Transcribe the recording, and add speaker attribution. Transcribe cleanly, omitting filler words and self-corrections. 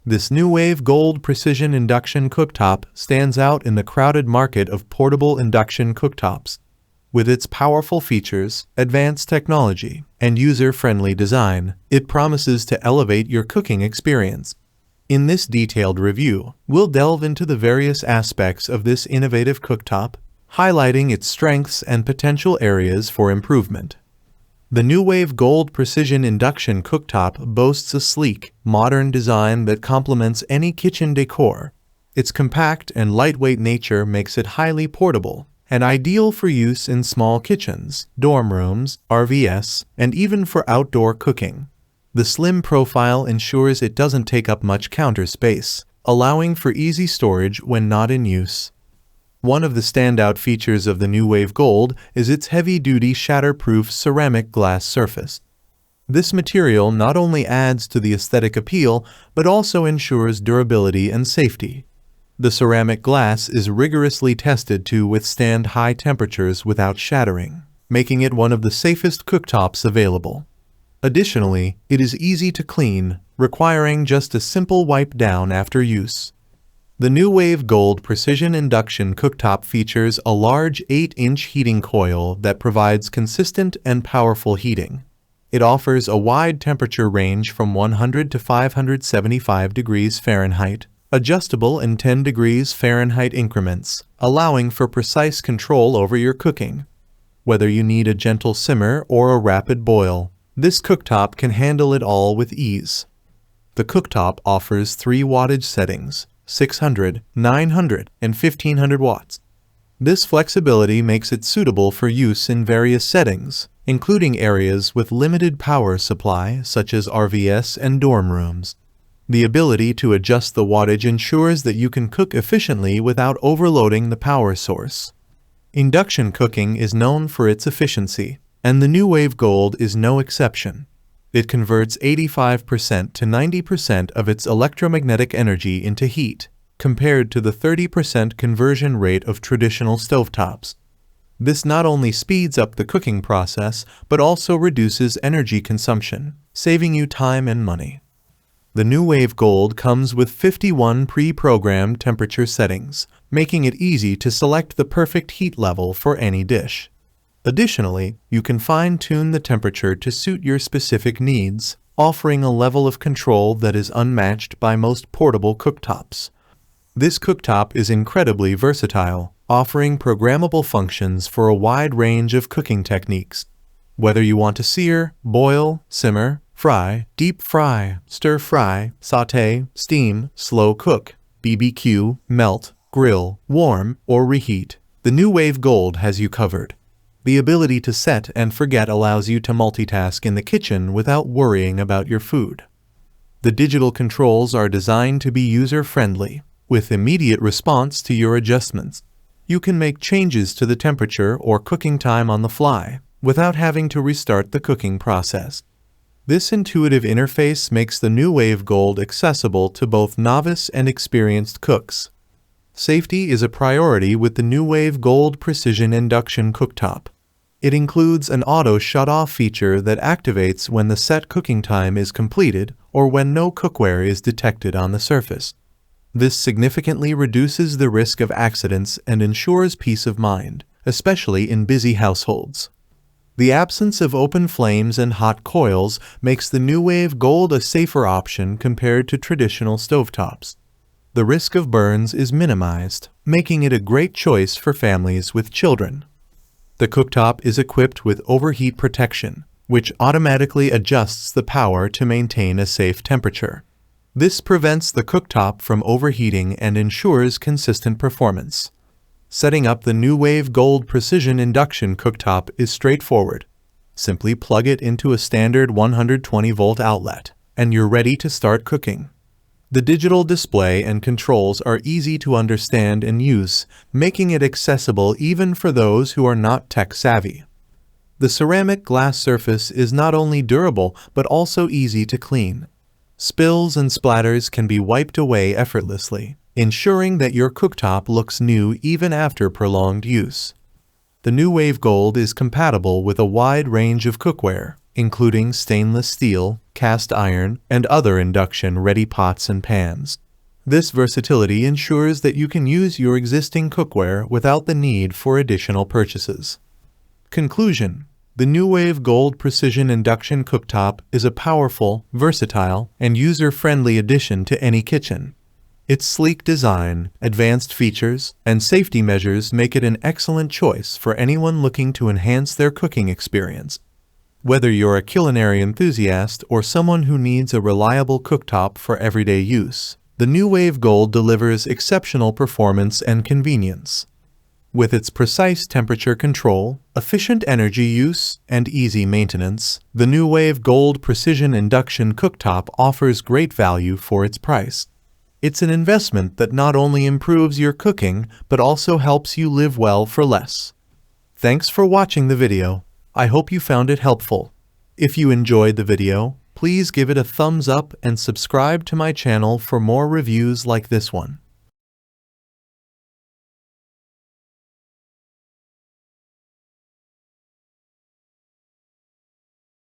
Speaker 1: This Nuwave Gold Precision Induction Cooktop stands out in the crowded market of portable induction cooktops. With its powerful features, advanced technology, and user-friendly design, it promises to elevate your cooking experience. In this detailed review, we'll delve into the various aspects of this innovative cooktop, highlighting its strengths and potential areas for improvement. The Nuwave Gold Precision Induction Cooktop boasts a sleek, modern design that complements any kitchen decor. Its compact and lightweight nature makes it highly portable and ideal for use in small kitchens, dorm rooms, RVs, and even for outdoor cooking. The slim profile ensures it doesn't take up much counter space, allowing for easy storage when not in use. One of the standout features of the Nuwave Gold is its heavy-duty shatter-proof ceramic glass surface. This material not only adds to the aesthetic appeal, but also ensures durability and safety. The ceramic glass is rigorously tested to withstand high temperatures without shattering, making it one of the safest cooktops available. Additionally, it is easy to clean, requiring just a simple wipe down after use. The Nuwave Gold Precision Induction Cooktop features a large 8-inch heating coil that provides consistent and powerful heating. It offers a wide temperature range from 100 to 575 degrees Fahrenheit, adjustable in 10 degrees Fahrenheit increments, allowing for precise control over your cooking. Whether you need a gentle simmer or a rapid boil, this cooktop can handle it all with ease. The cooktop offers 3 wattage settings: 600, 900, and 1500 watts. This flexibility makes it suitable for use in various settings, including areas with limited power supply such as RVs and dorm rooms. The ability to adjust the wattage ensures that you can cook efficiently without overloading the power source. Induction cooking is known for its efficiency, and the Nuwave Gold is no exception. It converts 85% to 90% of its electromagnetic energy into heat, compared to the 30% conversion rate of traditional stovetops. This not only speeds up the cooking process, but also reduces energy consumption, saving you time and money. The Nuwave Gold comes with 51 pre-programmed temperature settings, making it easy to select the perfect heat level for any dish. Additionally, you can fine-tune the temperature to suit your specific needs, offering a level of control that is unmatched by most portable cooktops. This cooktop is incredibly versatile, offering programmable functions for a wide range of cooking techniques. Whether you want to sear, boil, simmer, fry, deep fry, stir fry, sauté, steam, slow cook, BBQ, melt, grill, warm, or reheat, the Nuwave Gold has you covered. The ability to set and forget allows you to multitask in the kitchen without worrying about your food. The digital controls are designed to be user-friendly, with immediate response to your adjustments. You can make changes to the temperature or cooking time on the fly, without having to restart the cooking process. This intuitive interface makes the Nuwave Gold accessible to both novice and experienced cooks. Safety is a priority with the Nuwave Gold Precision Induction Cooktop. It includes an auto shut-off feature that activates when the set cooking time is completed or when no cookware is detected on the surface. This significantly reduces the risk of accidents and ensures peace of mind, especially in busy households. The absence of open flames and hot coils makes the Nuwave Gold a safer option compared to traditional stovetops. The risk of burns is minimized, making it a great choice for families with children. The cooktop is equipped with overheat protection, which automatically adjusts the power to maintain a safe temperature. This prevents the cooktop from overheating and ensures consistent performance. Setting up the Nuwave Gold Precision Induction Cooktop is straightforward. Simply plug it into a standard 120-volt outlet, and you're ready to start cooking. The digital display and controls are easy to understand and use, making it accessible even for those who are not tech-savvy. The ceramic glass surface is not only durable but also easy to clean. Spills and splatters can be wiped away effortlessly, ensuring that your cooktop looks new even after prolonged use. The Nuwave Gold is compatible with a wide range of cookware, including stainless steel, cast iron, and other induction-ready pots and pans. This versatility ensures that you can use your existing cookware without the need for additional purchases. Conclusion: the Nuwave Gold Precision Induction Cooktop is a powerful, versatile, and user-friendly addition to any kitchen. Its sleek design, advanced features, and safety measures make it an excellent choice for anyone looking to enhance their cooking experience. Whether you're a culinary enthusiast or someone who needs a reliable cooktop for everyday use, the Nuwave Gold delivers exceptional performance and convenience. With its precise temperature control, efficient energy use, and easy maintenance, the Nuwave Gold Precision Induction Cooktop offers great value for its price. It's an investment that not only improves your cooking, but also helps you live well for less. Thanks for watching the video. I hope you found it helpful. If you enjoyed the video, please give it a thumbs up and subscribe to my channel for more reviews like this one.